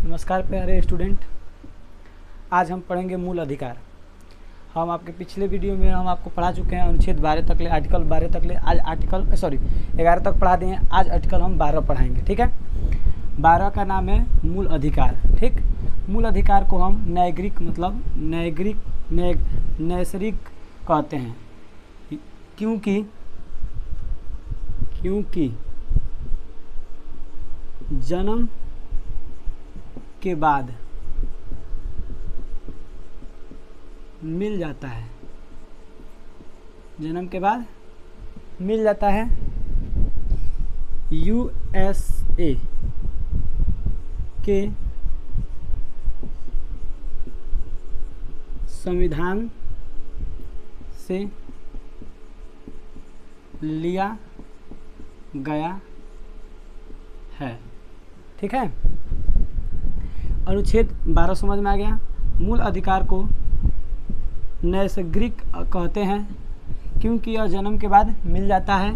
नमस्कार प्यारे स्टूडेंट, आज हम पढ़ेंगे मूल अधिकार। हम आपके पिछले वीडियो में हम आपको पढ़ा चुके हैं अनुच्छेद 12 तक ले, आर्टिकल 12 तक ले। आज 11 तक पढ़ा दिए हैं। आज आर्टिकल हम 12 पढ़ाएंगे। ठीक है, 12 का नाम है मूल अधिकार। ठीक, मूल अधिकार को हम नैसर्गिक कहते हैं, क्योंकि जन्म के बाद मिल जाता है, जन्म के बाद मिल जाता है। यूएसए के संविधान से लिया गया है। ठीक है, अनुच्छेद 12 समझ में आ गया। मूल अधिकार को नैसर्गिक कहते हैं क्योंकि यह जन्म के बाद मिल जाता है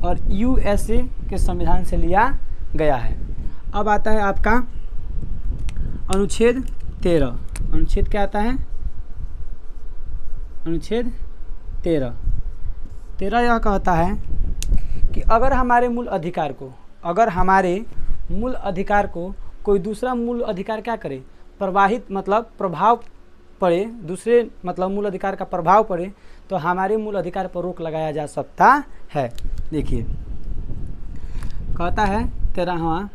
और यूएसए के संविधान से लिया गया है। अब आता है आपका अनुच्छेद 13। अनुच्छेद क्या आता है? अनुच्छेद 13 यह कहता है कि अगर हमारे मूल अधिकार को कोई दूसरा मूल अधिकार क्या करे, प्रभाव पड़े, दूसरे मूल अधिकार का प्रभाव पड़े, तो हमारे मूल अधिकार पर रोक लगाया जा सकता है। देखिए, कहता है 13वां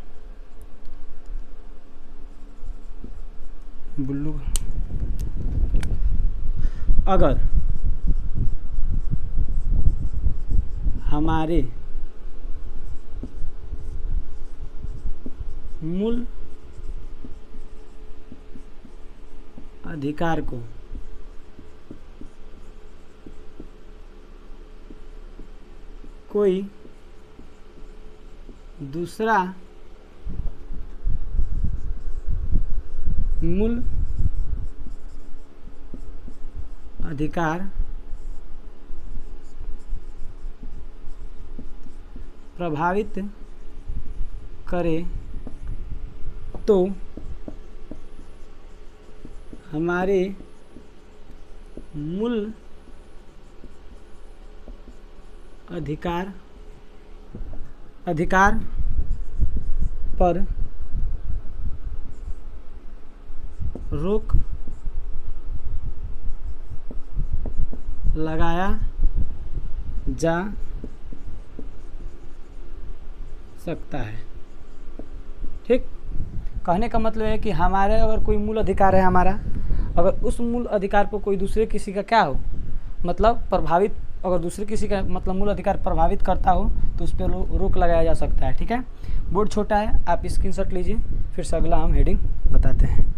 बुल्लू, अगर हमारे मूल अधिकार को कोई दूसरा मूल अधिकार प्रभावित करे तो हमारे मूल अधिकार पर रोक लगाया जा सकता है। ठीक, कहने का मतलब है कि हमारे अगर कोई मूल अधिकार है हमारा, अगर उस मूल अधिकार पर कोई दूसरे किसी का क्या हो प्रभावित, अगर दूसरे किसी का मूल अधिकार प्रभावित करता हो तो उस पर रोक लगाया जा सकता है। ठीक है, बोर्ड छोटा है, आप स्क्रीनशॉट लीजिए, फिर से अगला हम हेडिंग बताते हैं।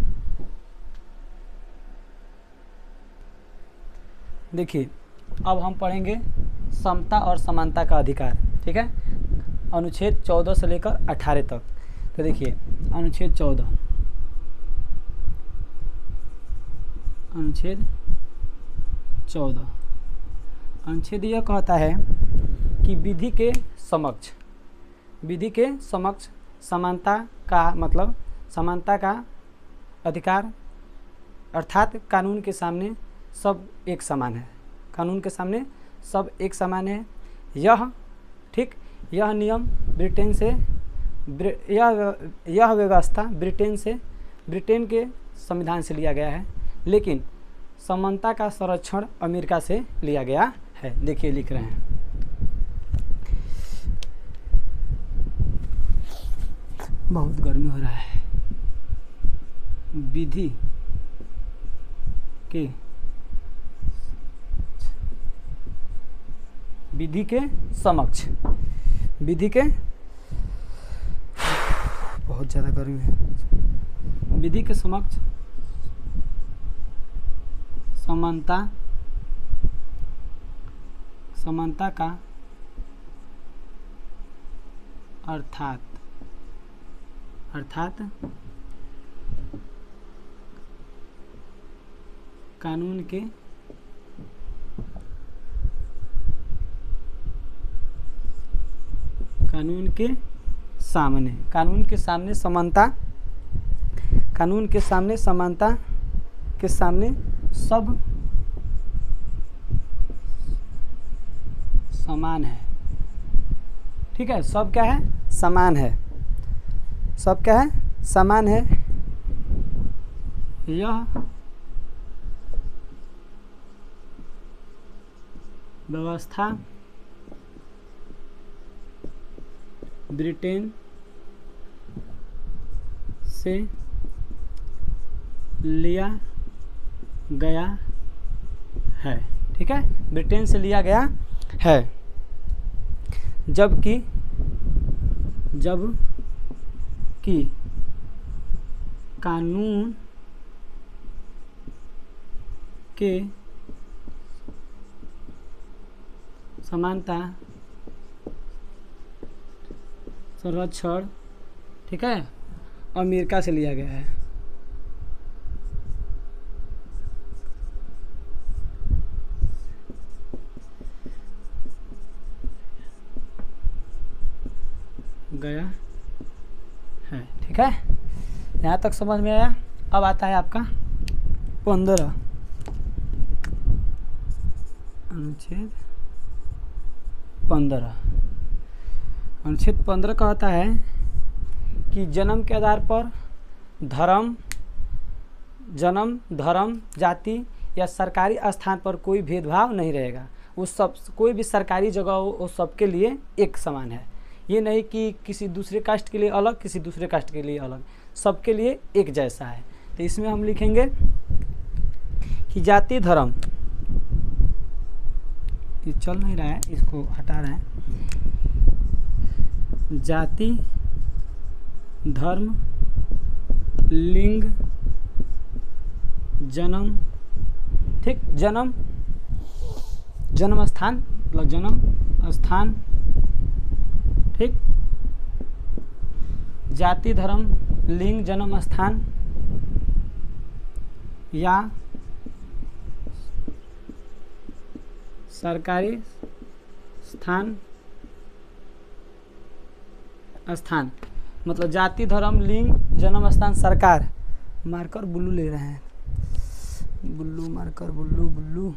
देखिए, अब हम पढ़ेंगे समता और समानता का अधिकार। ठीक है, अनुच्छेद 14 से लेकर 18 तक। तो देखिए, अनुच्छेद 14, अनुच्छेद यह कहता है कि विधि के समक्ष समानता का अधिकार, अर्थात कानून के सामने सब एक समान है। कानून के सामने सब एक समान है। यह नियम यह व्यवस्था ब्रिटेन के संविधान से लिया गया है, लेकिन समानता का संरक्षण अमेरिका से लिया गया है। देखिए, लिख रहे हैं, बहुत गर्मी हो रहा है। विधि के बहुत ज़्यादा गर्मी है। विधि के समक्ष समानता का अर्थात कानून के सामने समानता कानून के सामने समानता के सामने सब समान है। ठीक है, सब क्या है? समान है। सब क्या है? समान है। यह व्यवस्था ब्रिटेन से लिया गया है। ठीक है, ब्रिटेन से लिया गया है। जबकि कानून के समानता संरक्षण, ठीक है, अमेरिका से लिया गया है। गया है। ठीक है, यहाँ तक समझ में आया। अब आता है आपका 15 अनुच्छेद 15। अनुच्छेद 15 कहता है कि जन्म के आधार पर जन्म, धर्म, जाति या सरकारी स्थान पर कोई भेदभाव नहीं रहेगा। वो सब, कोई भी सरकारी जगह हो, वो सबके लिए एक समान है। ये नहीं कि किसी दूसरे कास्ट के लिए अलग, किसी दूसरे कास्ट के लिए अलग, सबके लिए एक जैसा है। तो इसमें हम लिखेंगे कि जाति, धर्म, ये चल नहीं रहा है, इसको हटा रहे हैं। जाति, धर्म, लिंग, जन्म, ठीक, जन्म स्थान, मतलब जन्म स्थान, ठीक, जाति, धर्म, लिंग, जन्म स्थान या सरकारी स्थान, मतलब जाति, धर्म, लिंग, जन्म स्थान, सरकार। मार्कर बुल्लू ले रहे हैं, बुल्लू मार्कर, बुल्लू।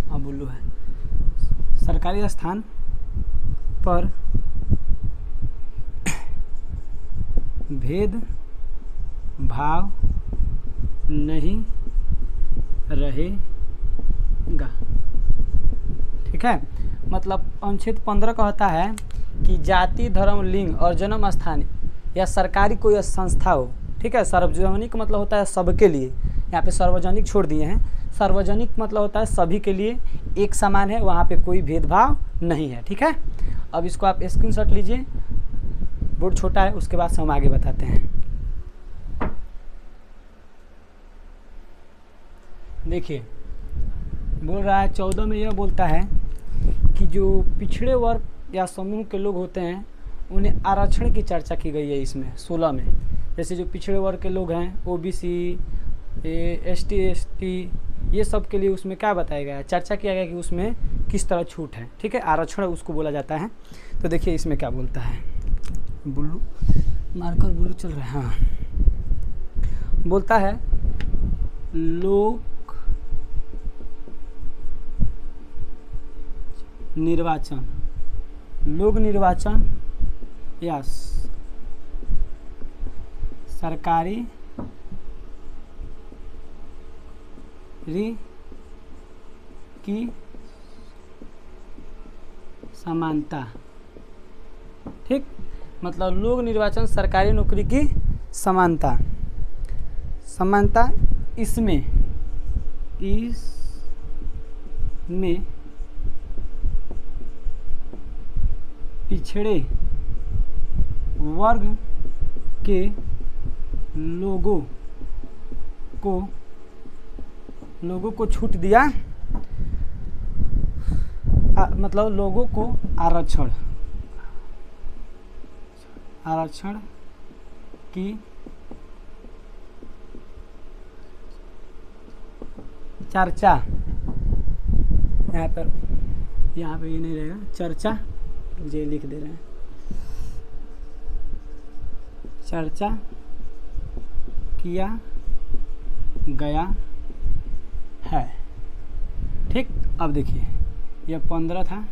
हाँ, बुल्लू है। सरकारी स्थान पर भेद भाव नहीं रहेगा। ठीक है, मतलब अनुच्छेद 15 कहता है कि जाति, धर्म, लिंग और जन्म स्थान या सरकारी कोई संस्था हो, ठीक है, सार्वजनिक मतलब होता है सबके लिए, यहाँ पे सार्वजनिक छोड़ दिए हैं। सार्वजनिक मतलब होता है सभी के लिए एक समान है, वहाँ पे कोई भेदभाव नहीं है। ठीक है, अब इसको आप स्क्रीनशॉट लीजिए, बोर्ड छोटा है, उसके बाद से हम आगे बताते हैं। देखिए, बोल रहा है 14 में, यह बोलता है कि जो पिछड़े वर्ग या समूह के लोग होते हैं उन्हें आरक्षण की चर्चा की गई है इसमें 16 में। जैसे जो पिछड़े वर्ग के लोग हैं, ओबीसी, एसटी, ये सब के लिए उसमें क्या बताया गया है, चर्चा किया गया कि उसमें किस तरह छूट है। ठीक है, आरक्षण उसको बोला जाता है। तो देखिए इसमें क्या बोलता है, बुल्लू मार्कर, बुल्लू चल रहा है। हाँ, बोलता है लोक निर्वाचन या सरकारी की समानता। ठीक, मतलब लोक निर्वाचन, सरकारी नौकरी की समानता इसमें पिछड़े वर्ग के लोगों को छूट दिया, मतलब लोगों को आरक्षण की चर्चा यहाँ पर यहाँ पे ये नहीं रहेगा, चर्चा, मुझे लिख दे रहे हैं, चर्चा किया गया है। ठीक, अब देखिए यह 15 था,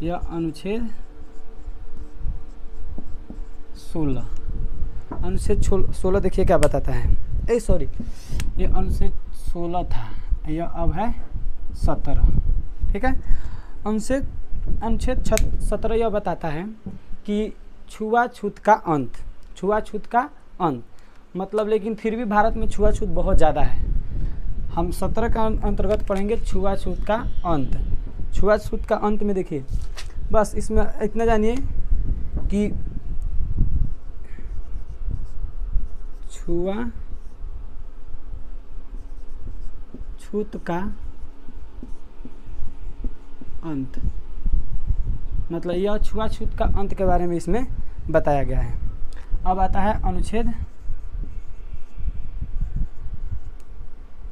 यह अनुच्छेद 16, अनुच्छेद 16 देखिए क्या बताता है, सॉरी ये अनुच्छेद 16 था, यह अब है 17। ठीक है, अनुच्छेद 17 यह बताता है कि छुआछूत का अंत, छुआछूत का अंत मतलब, लेकिन फिर भी भारत में छुआछूत बहुत ज़्यादा है। हम 17 का अंतर्गत पढ़ेंगे छुआछूत का अंत। छुआछूत का अंत में देखिए, बस इसमें इतना जानिए कि छुआछूत का अंत मतलब यह छुआछूत का अंत के बारे में इसमें बताया गया है। अब आता है अनुच्छेद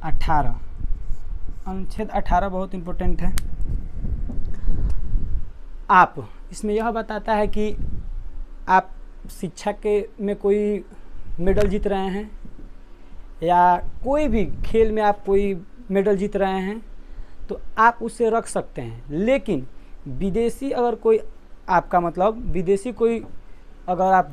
18। अनुच्छेद 18 बहुत इम्पोर्टेंट है। आप, इसमें यह बताता है कि आप शिक्षा के में कोई मेडल जीत रहे हैं या कोई भी खेल में आप कोई मेडल जीत रहे हैं तो आप उसे रख सकते हैं, लेकिन विदेशी अगर कोई आपका मतलब विदेशी कोई अगर आप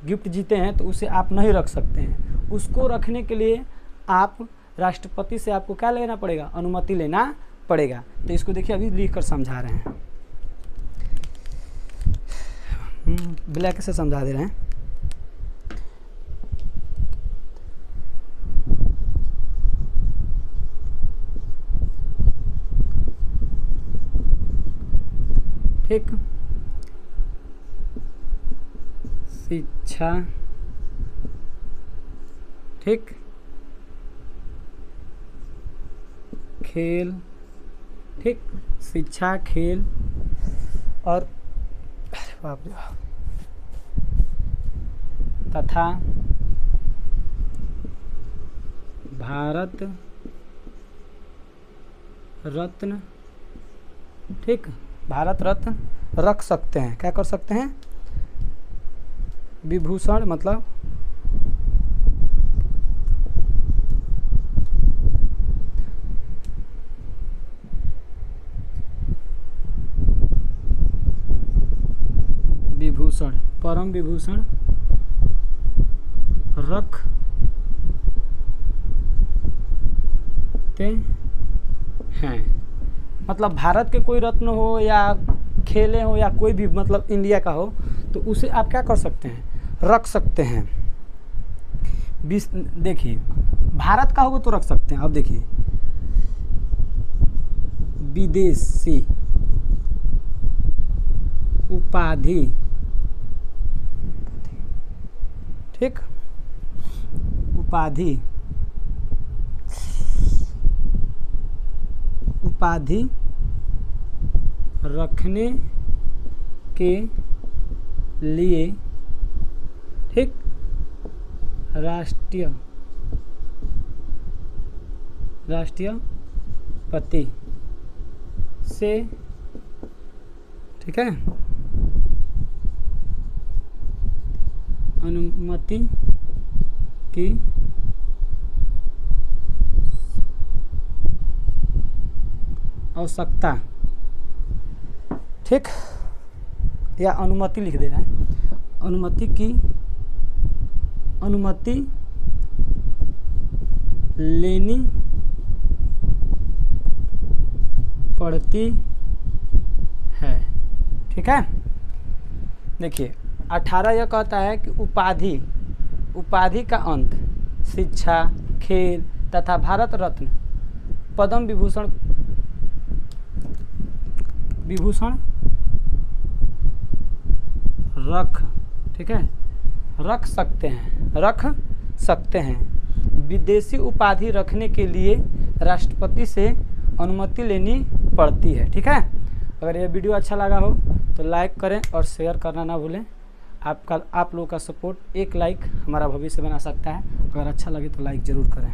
गिफ्ट जीते हैं तो उसे आप नहीं रख सकते हैं। उसको रखने के लिए आप राष्ट्रपति से आपको क्या लेना पड़ेगा, अनुमति लेना पड़ेगा। तो इसको देखिए अभी लिख कर समझा रहे हैं, ब्लैक से समझा दे रहे हैं। ठीक, शिक्षा, ठीक, खेल, ठीक, शिक्षा, खेल और तथा भारत रत्न, ठीक, भारत रत्न रख सकते हैं। क्या कर सकते हैं, विभूषण मतलब विभूषण, परम विभूषण रखते हैं। मतलब भारत के कोई रत्न हो या खेले हो या कोई भी मतलब इंडिया का हो तो उसे आप क्या कर सकते हैं, रख सकते हैं। देखिए भारत का होगा तो रख सकते हैं। अब देखिए विदेशी उपाधि, ठीक, उपाधि रखने के लिए, ठीक, राष्ट्रपति से, ठीक है, अनुमति की आवश्यकता, ठीक, या अनुमति लिख दे रहा है, अनुमति लेनी पड़ती है। ठीक है, देखिए 18 यह कहता है कि उपाधि का अंत शिक्षा, खेल तथा भारत रत्न, पद्म विभूषण ठीक है, रख सकते हैं। विदेशी उपाधि रखने के लिए राष्ट्रपति से अनुमति लेनी पड़ती है। ठीक है, अगर ये वीडियो अच्छा लगा हो तो लाइक करें और शेयर करना ना भूलें। आप लोगों का सपोर्ट, एक लाइक हमारा भविष्य बना सकता है। अगर अच्छा लगे तो लाइक ज़रूर करें।